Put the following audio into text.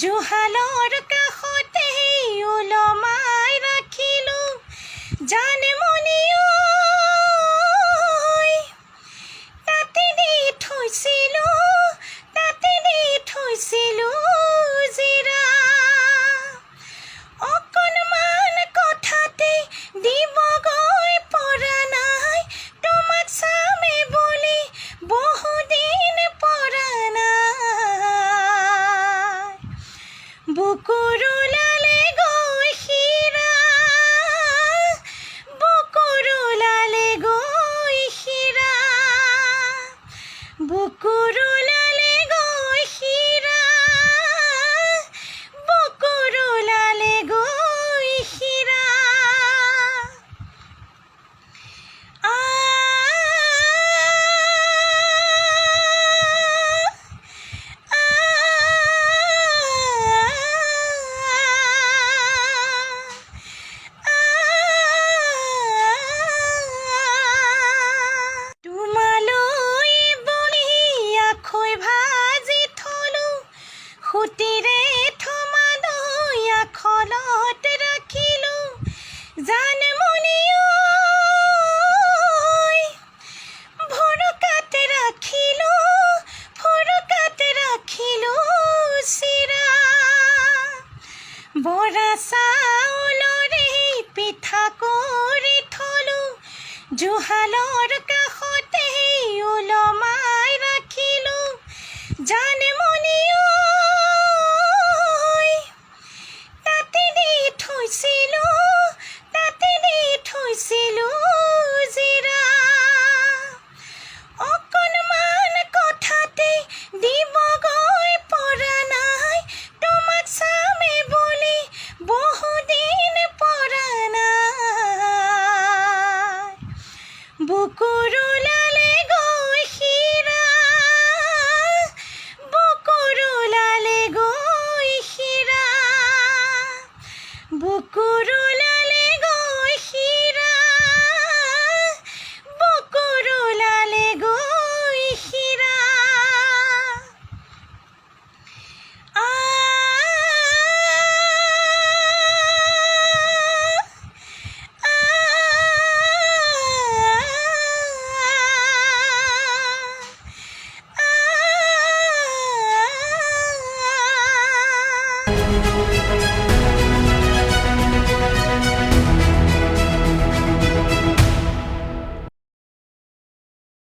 জুহালৰ কাষতে ওলমাই ৰাখিলোঁ জানমণি ঐ তাতে দি থৈছিলোঁ জিৰা অকণমান কথাতে দিবগৈ পৰা নাই তোমাক চামে বুলি বহুদিন পৰা নাই বুকুৰ ওলালে গৈ শিৰা বুকুৰ ওলালে গৈ শিৰা বুকুৰ ওলালে গৈ শিৰা বুকুৰ ওলালে গৈ শিৰা তোমালৈ বুলি আখৈ ভাজি থলোঁ সুতিৰে থমালৈ আখলত ৰাখিলোঁ জানমণি ঐ ভৰকাত ৰাখিলোঁ চিৰা বৰা চাউলৰে পিঠা কৰি থলোঁ জুহালৰ কাষতে ওলমাই